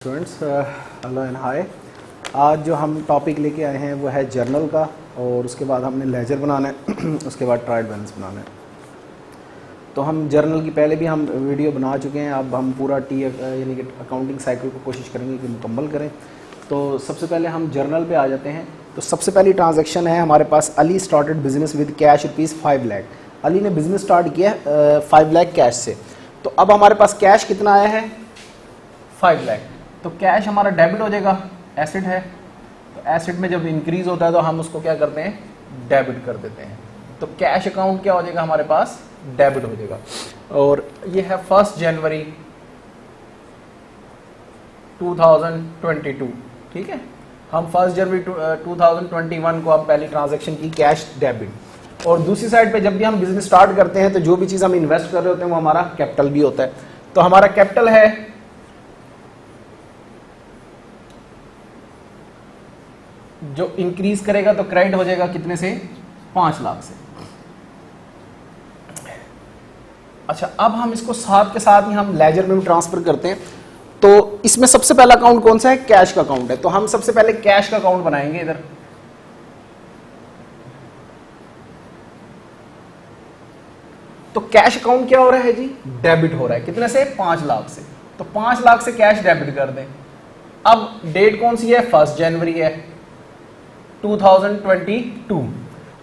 Students hello and hi. आज जो हम टॉपिक लेके आए हैं वो है जर्नल का, और उसके बाद हमने लेजर बनाना है उसके बाद ट्रायल बैलेंस बनाना है। तो हम जर्नल की पहले भी हम वीडियो बना चुके हैं, अब हम पूरा यानी कि अकाउंटिंग साइकिल को कोशिश करेंगे कि मुकम्मल करें। तो सबसे पहले हम जर्नल पे आ जाते हैं। तो सबसे पहली ट्रांजैक्शन है हमारे पास, Ali started business with cash ₹5 lakh. Ali ने बिजनेस स्टार्ट किया 5 लाख कैश से। तो अब हमारे पास कैश कितना आया है 5 लाख। तो कैश हमारा डेबिट हो जाएगा, एसेट है। तो एसेट में जब इंक्रीज होता है तो हम उसको क्या करते हैं, डेबिट कर देते हैं। तो कैश अकाउंट क्या हो जाएगा हमारे पास, डेबिट हो जाएगा। और ये है 1 जनवरी 2022, ठीक है। हम 1 जनवरी 2021 को हम पहली ट्रांजैक्शन की कैश डेबिट। और दूसरी साइड पे जब भी हम बिजनेस स्टार्ट करते हैं तो जो भी चीज़ हम इन्वेस्ट कर रहे होते हैं वो हमारा कैपिटल भी होता है। तो हमारा कैपिटल है जो इंक्रीज करेगा तो क्रेडिट हो जाएगा कितने से, 5 लाख से। अच्छा, अब हम इसको साथ के साथ ही हम लेजर में भी ट्रांसफर करते हैं। तो इसमें सबसे पहला अकाउंट कौन सा है, कैश का अकाउंट है। तो हम सबसे पहले कैश का अकाउंट बनाएंगे इधर। तो कैश अकाउंट क्या हो रहा है जी, डेबिट हो रहा है। कितने से, 5 लाख से। तो 5 लाख से कैश डेबिट कर दें। अब डेट कौन सी है, 1 जनवरी है 2022।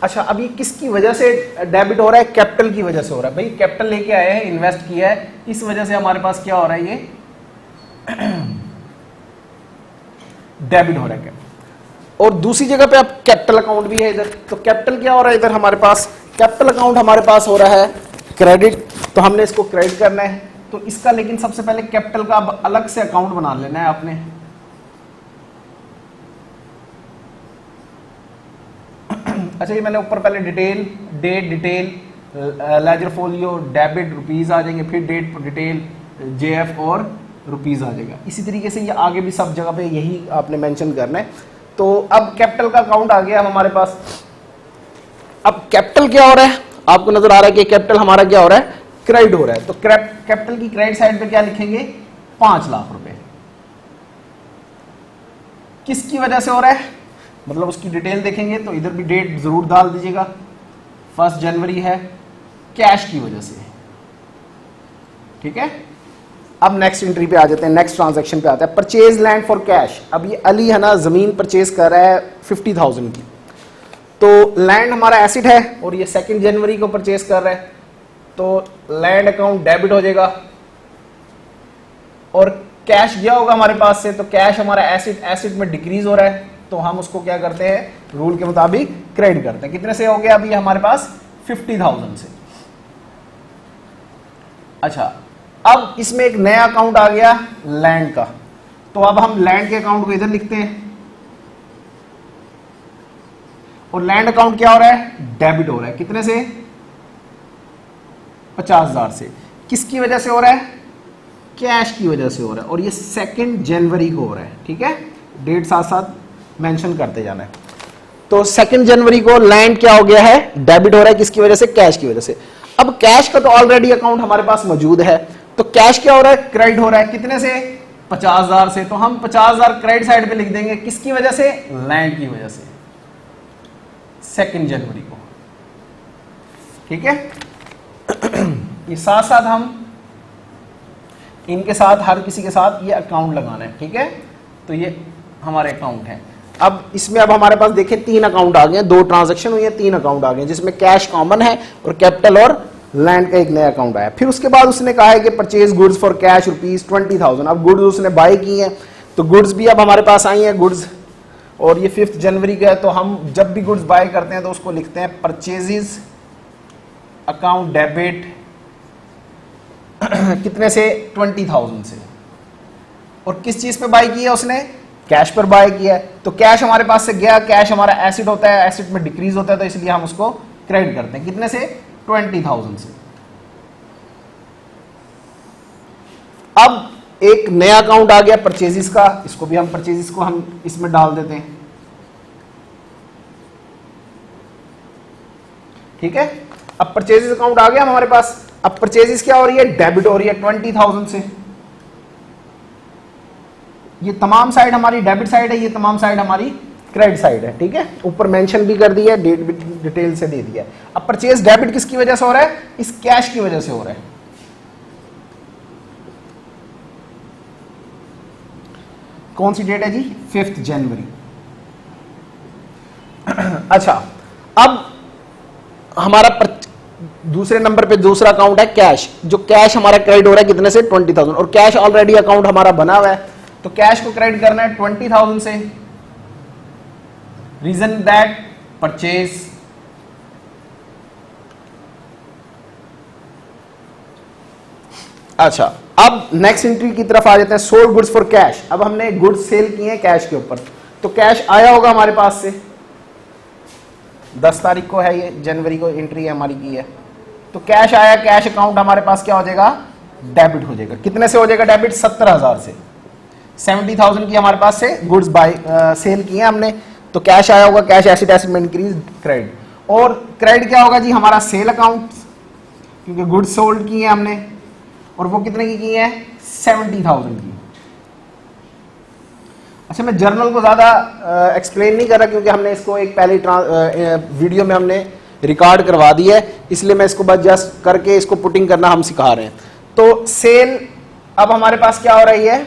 अच्छा, अब ये किसकी वजह से डेबिट हो रहा है, कैपिटल की वजह से हो रहा है। भाई कैपिटल लेके आए हैं, इन्वेस्ट किया है, इस वजह से हमारे पास क्या हो रहा है, ये डेबिट हो रहा है। और दूसरी जगह पे अब कैपिटल अकाउंट भी है इधर। तो कैपिटल क्या हो रहा है इधर हमारे पास, कैपिटल अकाउंट हमारे पास हो रहा है क्रेडिट। तो हमने इसको क्रेडिट करना है। तो इसका लेकिन सबसे पहले कैपिटल का अब अलग से अकाउंट बना लेना है आपने। अच्छा, ये मैंने ऊपर पहले detail, date detail, ledger folio, debit rupees आ जाएंगे, फिर डेट डिटेल, जेएफ और रुपीज आ जाएगा। इसी तरीके से ये आगे भी सब जगह पे यही आपने मेंशन करना है। तो अब कैपिटल का अकाउंट आ गया हमारे पास। अब कैपिटल क्या हो रहा है, आपको नजर आ रहा है कि कैपिटल हमारा क्या हो रहा है, क्रेडिट हो रहा है। तो कैपिटल की क्रेडिट साइड पे क्या लिखेंगे, 5 लाख रुपए। किसकी वजह से हो रहा है, मतलब उसकी डिटेल देखेंगे तो इधर भी डेट जरूर डाल दीजिएगा, 1 जनवरी है, कैश की वजह से, ठीक है। अब नेक्स्ट एंट्री पे आ जाते हैं, नेक्स्ट ट्रांजैक्शन पे आता है, परचेज लैंड फॉर कैश। अब ये अली है ना, जमीन परचेज कर रहा है 50,000 की। तो लैंड हमारा एसेट है और ये 2 जनवरी को परचेज कर रहा है। तो लैंड अकाउंट डेबिट हो जाएगा और कैश गया होगा हमारे पास से। तो कैश हमारा एसेट में डिक्रीज हो रहा है, तो हम उसको क्या करते हैं, रूल के मुताबिक क्रेडिट करते हैं। कितने से हो गया अभी हमारे पास, 50,000 से। अच्छा, अब इसमें एक नया अकाउंट आ गया लैंड का। तो अब हम लैंड के अकाउंट को इधर लिखते हैं। और लैंड अकाउंट क्या हो रहा है, डेबिट हो रहा है। कितने से, 50,000 से। किसकी वजह से हो रहा है, कैश की वजह से हो रहा है। और ये 2 जनवरी को हो रहा है, ठीक है। डेट साथ साथ मेंशन करते जाना है। तो 2 जनवरी को लैंड क्या हो गया है, डेबिट हो रहा है। किसकी वजह से, कैश की वजह से। अब कैश का तो ऑलरेडी अकाउंट हमारे पास मौजूद है। तो कैश क्या हो रहा है, क्रेडिट हो रहा है। कितने से, 50,000 से। तो हम 50,000 क्रेडिट साइड पे लिख देंगे। किसकी वजह से, लैंड की वजह से, 2 जनवरी को, ठीक है। ये साथ साथ हम इनके साथ हर किसी के साथ ये अकाउंट लगाना है, ठीक है। तो ये हमारे अकाउंट है। अब इसमें अब हमारे पास देखिए 3 अकाउंट आ गए, 2 ट्रांजैक्शन हुई है, 3 अकाउंट आ गए, जिसमें कैश कॉमन है और कैपिटल और लैंड का एक नया अकाउंट आया। फिर उसके बाद उसने कहा है कि परचेज गुड्स फॉर कैश ₹20,000। अब गुड्स उसने बाय की हैं, तो गुड्स भी अब हमारे पास आई हैं गुड्स। और ये 5 जनवरी का है। तो हम जब भी गुड्स बाय करते हैं तो उसको लिखते हैं परचेजेस अकाउंट डेबिट कितने से, 20,000 से। और किस चीज पे बाय किया उसने, कैश पर बाय किया है। तो कैश हमारे पास से गया, कैश हमारा एसेट होता है, एसेट में डिक्रीज होता है, तो इसलिए हम उसको क्रेडिट करते हैं। कितने से, 20,000 से। अब एक नया अकाउंट आ गया परचेजेस का, इसको भी हम परचेजेस को हम इसमें डाल देते हैं, ठीक है। अब परचेजेस अकाउंट आ गया हमारे पास। अब परचेजेस क्या हो रही है, डेबिट हो रही है 20,000 से। ये तमाम साइड हमारी डेबिट साइड है, ये तमाम साइड हमारी क्रेडिट साइड है, ठीक है। ऊपर मेंशन भी कर दिया है, डेट भी डिटेल से दे दिया है। अब परचेज डेबिट किसकी वजह से हो रहा है? इस कैश की वजह से हो रहा है। कौन सी डेट है जी? 5 जनवरी। अच्छा, अब हमारा दूसरे नंबर पे दूसरा अकाउंट है कैश। जो कैश हमारा क्रेडिट हो रहा है कितने से? 20,000। और कैश ऑलरेडी अकाउंट हमारा बना हुआ है, तो कैश को क्रेडिट करना है 20,000 से। रीजन दैट परचेज अच्छा, अब नेक्स्ट एंट्री की तरफ आ जाते हैं। Sold goods for cash. अब हमने गुड्स सेल किए हैं कैश के ऊपर, तो कैश आया होगा हमारे पास से। 10 तारीख को है, ये जनवरी को एंट्री हमारी की है, तो कैश आया, कैश अकाउंट हमारे पास क्या हो जाएगा? डेबिट हो जाएगा। कितने से हो जाएगा डेबिट? 17,000 से। 70,000 की हमारे पास से गुड्स बाय सेल किए हमने, तो कैश आया होगा, कैश एसेट एसेट में इंक्रीज क्रेडिट। और क्रेडिट क्या होगा जी? हमारा सेल अकाउंट, क्योंकि गुड्स सोल्ड किए हमने, और वो कितने की है? 70,000 की। अच्छा, मैं जर्नल को ज्यादा एक्सप्लेन नहीं कर रहा, क्योंकि हमने इसको एक पहले वीडियो में हमने रिकॉर्ड करवा दिया है, इसलिए मैं इसको बस जस्ट करके इसको पुटिंग करना हम सिखा रहे हैं। तो सेल अब हमारे पास क्या हो रही है?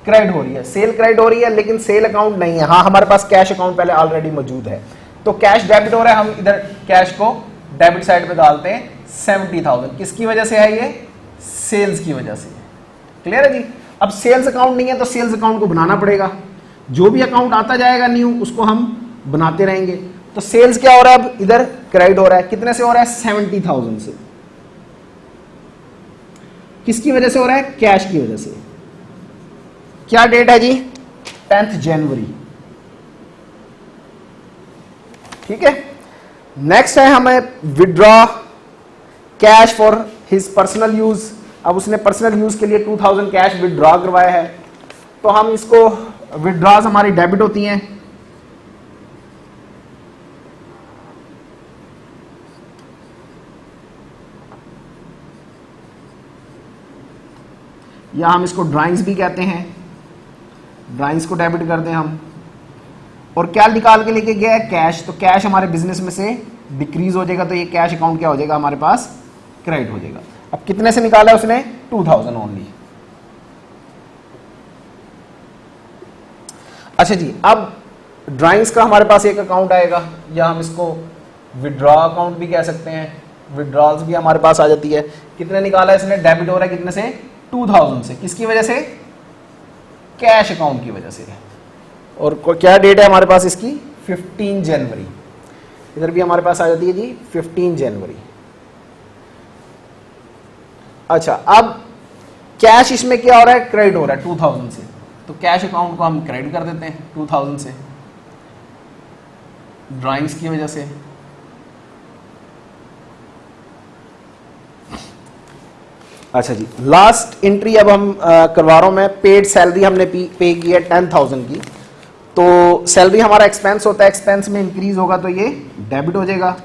क्रेडिट हो रही है। सेल क्रेडिट हो रही है, लेकिन सेल अकाउंट नहीं है। हाँ, हमारे पास कैश अकाउंट पहले ऑलरेडी मौजूद है, तो कैश डेबिट हो रहा है। हम इधर कैश को डेबिट साइड पे डालते हैं 70,000। किसकी वजह से है ये? सेल्स की वजह से। क्लियर है जी? अब सेल्स अकाउंट नहीं है, तो सेल्स अकाउंट को बनाना पड़ेगा। जो भी अकाउंट आता जाएगा न्यू, उसको हम बनाते रहेंगे। तो सेल्स क्या हो रहा है? अब इधर क्रेडिट हो रहा है। कितने से हो रहा है? 70,000 से। किसकी वजह से हो रहा है? कैश की वजह से। क्या डेट है जी? 10 जनवरी। ठीक है। नेक्स्ट है हमें withdraw cash for his personal use. अब उसने पर्सनल यूज के लिए 2000 कैश विड्रॉ करवाया है, तो हम इसको विड्रॉज हमारी डेबिट होती हैं। या हम इसको ड्राइंग्स भी कहते हैं, ड्राइंग्स को डेबिट करते हैं हम। और क्या निकाल के लेके गया है? कैश। तो कैश हमारे बिजनेस में से डिक्रीज हो जाएगा, तो ये कैश अकाउंट क्या हो जाएगा? हमारे पास क्रेडिट हो जाएगा। अब कितने से निकाला है उसने? 2000 ओनली। अच्छा जी, अब ड्राइंग्स का हमारे पास एक अकाउंट आएगा, या हम इसको विड्रॉ अकाउंट भी कह सकते हैं। विड्रॉल्स भी हमारे पास आ जाती है। कितने निकाला है इसने? डेबिट हो रहा है कितने से? 2000 से। किसकी वजह से? कैश अकाउंट की वजह से। और क्या डेट है हमारे पास इसकी? 15 जनवरी। इधर भी हमारे पास आ जाती है जी 15 जनवरी। अच्छा, अब कैश इसमें क्या हो रहा है? क्रेडिट हो रहा है 2000 से, तो कैश अकाउंट को हम क्रेडिट कर देते हैं 2000 से, ड्राइंग्स की वजह से। अच्छा जी, लास्ट एंट्री अब हम करवा रहा हूं मैं। पेड सैलरी हमने पे की है 10,000 की, तो सैलरी हमारा एक्सपेंस होता है, एक्सपेंस में इंक्रीज होगा तो ये डेबिट हो जाएगा।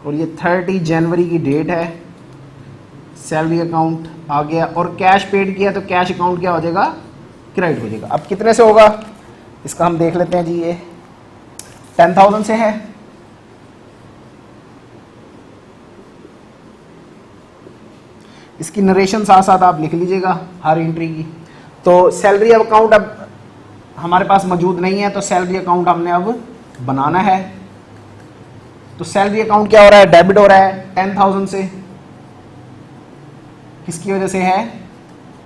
और ये 30 जनवरी की डेट है। सैलरी अकाउंट आ गया, और कैश पेड किया तो कैश अकाउंट क्या हो जाएगा? क्रेडिट हो जाएगा। अब कितने से होगा इसका हम देख लेते हैं जी। ये 10,000 से है। इसकी नरेशन साथ साथ आप लिख लीजिएगा हर एंट्री की। तो सैलरी अकाउंट अब हमारे पास मौजूद नहीं है, तो सैलरी अकाउंट हमने अब बनाना है। तो सैलरी अकाउंट क्या हो रहा है? डेबिट हो रहा है 10,000 से। किसकी वजह से है?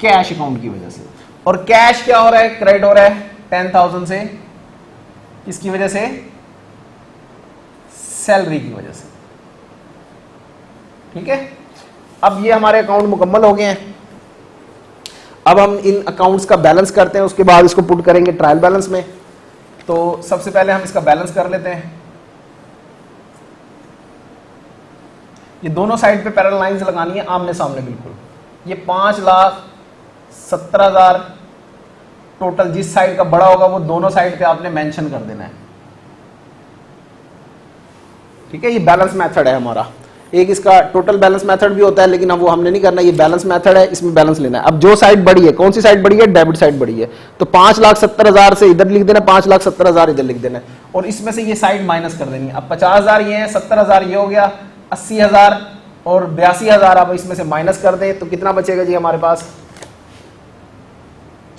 कैश अकाउंट की वजह से। और कैश क्या हो रहा है? क्रेडिट हो रहा है 10,000 से। किसकी वजह से? सैलरी की वजह से। ठीक है। अब ये हमारे अकाउंट मुकम्मल हो गए हैं। अब हम इन अकाउंट्स का बैलेंस करते हैं, उसके बाद इसको पुट करेंगे ट्रायल बैलेंस में। तो सबसे पहले हम इसका बैलेंस कर लेते हैं। ये दोनों साइड पे पैरेलल लाइंस लगानी है आमने सामने बिल्कुल। ये 5,17,000 टोटल, जिस साइड का बड़ा होगा वो दोनों साइड पे आपने मेंशन कर देना है। ठीक है, ये बैलेंस मेथड है हमारा। एक इसका टोटल बैलेंस मेथड भी होता है, लेकिन अब वो हमने नहीं करना, ये बैलेंस मेथड है, इसमें बैलेंस लेना है। अब जो साइड बढ़ी है, कौन सी साइड बढ़ी है? डेबिट साइड बढ़ी है, तो 5,70,000 से इधर लिख देना, 5,70,000 इधर लिख देना, और इसमें से ये साइड माइनस कर देनी है। अब 50,000 ये है, 70,000 ये हो गया, 80,000 और 82,000 अब इसमें से माइनस कर दें तो कितना बचेगा जी हमारे पास?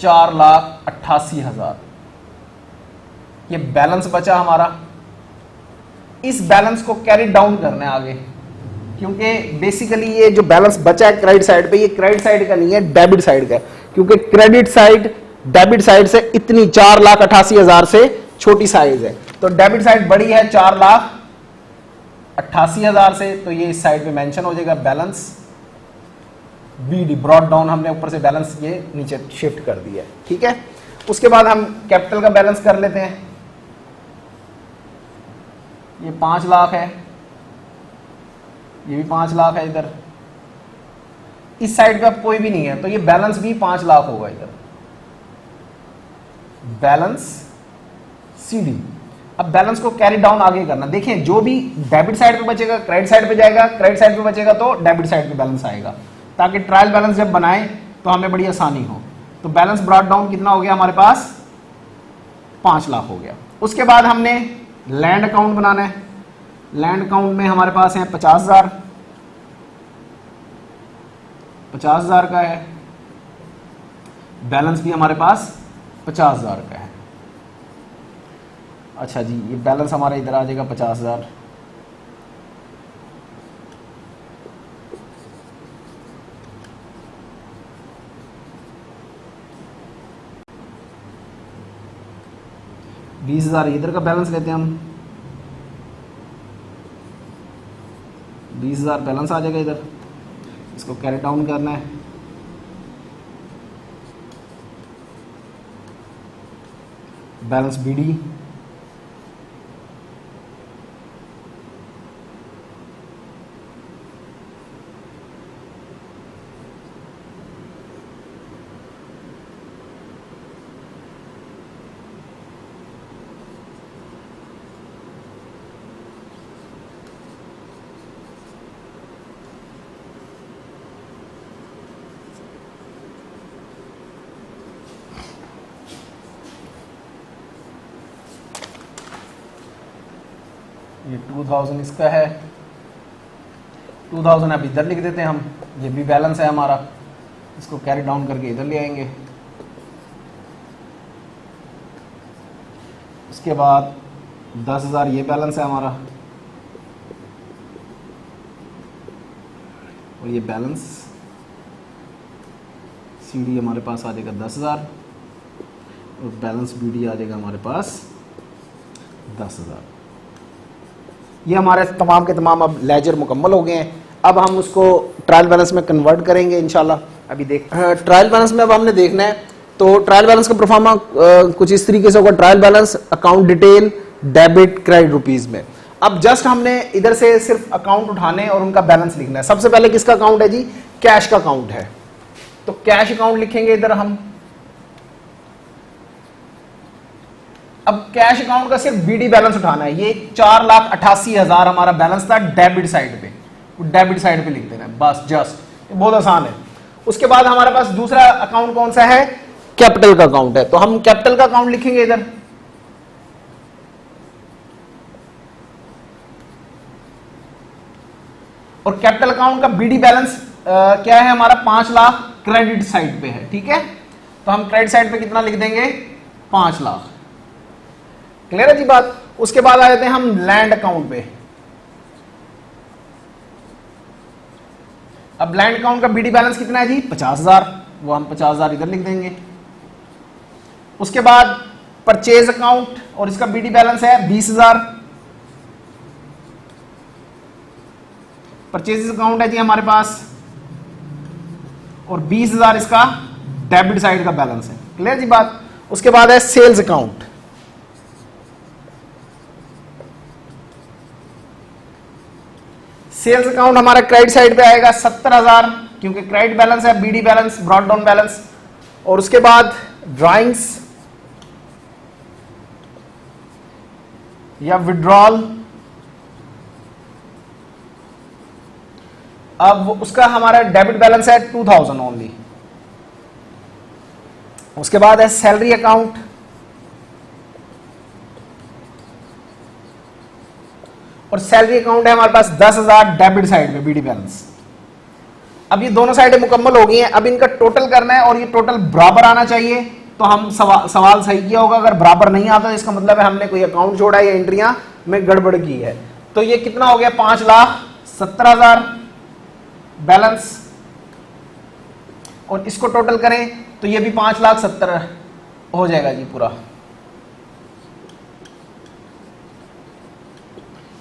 4,88,000। ये बैलेंस बचा हमारा। इस बैलेंस को कैरी डाउन करना है आगे, क्योंकि बेसिकली ये जो बैलेंस बचा है क्रेडिट साइड पे, ये क्रेडिट साइड का नहीं है, डेबिट साइड का है, क्योंकि क्रेडिट साइड डेबिट साइड से इतनी 4,88,000 से छोटी साइज है, तो डेबिट साइड बड़ी है 4,88,000 से, तो ये इस साइड पे मेंशन हो जाएगा बैलेंस बीडी, ब्रॉड डाउन हमने ऊपर से बैलेंस ये नीचे शिफ्ट कर दिया है, ठीक है। उसके बाद हम कैपिटल का बैलेंस कर लेते हैं। ये 5 लाख है, ये भी 5 लाख है, इधर इस साइड पे अब कोई भी नहीं है, तो ये बैलेंस भी 5 लाख होगा इधर, बैलेंस सीडी। अब बैलेंस को कैरी डाउन आगे करना। देखिए जो भी डेबिट साइड पे बचेगा क्रेडिट साइड पे जाएगा, क्रेडिट साइड पे बचेगा तो डेबिट साइड पे बैलेंस आएगा, ताकि ट्रायल बैलेंस जब बनाए तो हमें बड़ी आसानी हो। तो बैलेंस ब्रॉड डाउन कितना हो गया हमारे पास? 5 लाख हो गया। उसके बाद हमने लैंड अकाउंट बनाना है। लैंड अकाउंट में हमारे पास है 50,000, 50,000 का है, बैलेंस भी हमारे पास 50,000 का है। अच्छा जी, ये बैलेंस हमारा इधर आ जाएगा 50,000। $20,000 इधर का बैलेंस लेते हैं हम, 20,000 बैलेंस आ जाएगा इधर, इसको कैरी डाउन करना है। बैलेंस बीडी, ये 2000 इसका है, 2000 अब इधर लिख देते हैं हम, ये भी बैलेंस है हमारा, इसको कैरी डाउन करके इधर ले आएंगे। उसके बाद 10,000 ये बैलेंस है हमारा, और ये बैलेंस सीडी हमारे पास आ जाएगा 10,000, और बैलेंस बीडी आ जाएगा हमारे पास 10,000। ये हमारे तमाम के तमाम अब लेजर मुकम्मल हो गए हैं। अब हम उसको ट्रायल बैलेंस में कन्वर्ट करेंगे इंशाल्लाह। अभी देख ट्रायल बैलेंस में अब हमने देखना है, तो ट्रायल बैलेंस का परफॉर्मा कुछ इस तरीके से होगा। Trial balance account detail debit credit rupees में। अब जस्ट हमने इधर से सिर्फ अकाउंट उठाने और उनका बैलेंस लिखना है। सबसे पहले किसका अकाउंट है जी? कैश का अकाउंट है, तो कैश अकाउंट लिखेंगे इधर हम। अब कैश अकाउंट का सिर्फ बीडी बैलेंस उठाना है। ये 4,88,000 हमारा बैलेंस था डेबिट साइड पे, डेबिट साइड पे लिख देना है बस, जस्ट, बहुत आसान है। उसके बाद हमारे पास दूसरा अकाउंट कौन सा है? कैपिटल का अकाउंट है, तो हम कैपिटल का अकाउंट लिखेंगे इधर। और कैपिटल अकाउंट का बीडी बैलेंस क्या है हमारा? 5 लाख क्रेडिट साइड पे है, ठीक है। तो हम क्रेडिट साइड पे कितना लिख देंगे? 5 लाख। क्लियर है जी बात। उसके बाद आ जाते हैं हम लैंड अकाउंट पे। अब लैंड अकाउंट का बीडी बैलेंस कितना है जी? 50,000, वो हम 50,000 इधर लिख देंगे। उसके बाद परचेज अकाउंट, और इसका बीडी बैलेंस है 20,000। परचेज अकाउंट है जी हमारे पास, और 20,000 इसका डेबिट साइड का बैलेंस है। क्लियर जी बात। उसके बाद है सेल्स अकाउंट। सेल्स अकाउंट हमारा क्रेडिट साइड पे आएगा 70,000, क्योंकि क्रेडिट बैलेंस है, BD balance, brought down balance. और उसके बाद ड्राइंग्स या विड्रॉल, अब उसका हमारा डेबिट बैलेंस है 2000 ओनली। उसके बाद है सैलरी अकाउंट, और सैलरी अकाउंट है हमारे पास 10,000 डेबिट साइड में बीडी बैलेंस। अब ये दोनों साइडें मुकम्मल हो गई हैं, अब इनका टोटल करना है और ये टोटल बराबर आना चाहिए। तो हम सवाल सही किया होगा। अगर बराबर नहीं आता तो इसका मतलब है हमने कोई अकाउंट जोड़ा या एंट्रियां में गड़बड़ की है। तो ये कितना हो गया, 5,70,000 बैलेंस, और इसको टोटल करें तो ये भी 5,70,000 हो जाएगा जी पूरा।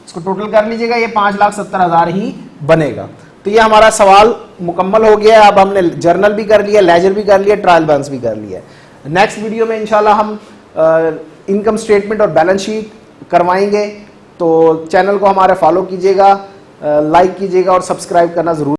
इसको टोटल कर लीजिएगा, ये 5,70,000 ही बनेगा। तो ये हमारा सवाल मुकम्मल हो गया। अब हमने जर्नल भी कर लिया, लेजर भी कर लिया, ट्रायल बैलेंस भी कर लिया। नेक्स्ट वीडियो में इंशाल्लाह हम इनकम स्टेटमेंट और बैलेंस शीट करवाएंगे। तो चैनल को हमारे फॉलो कीजिएगा, लाइक कीजिएगा और सब्सक्राइब करना जरूर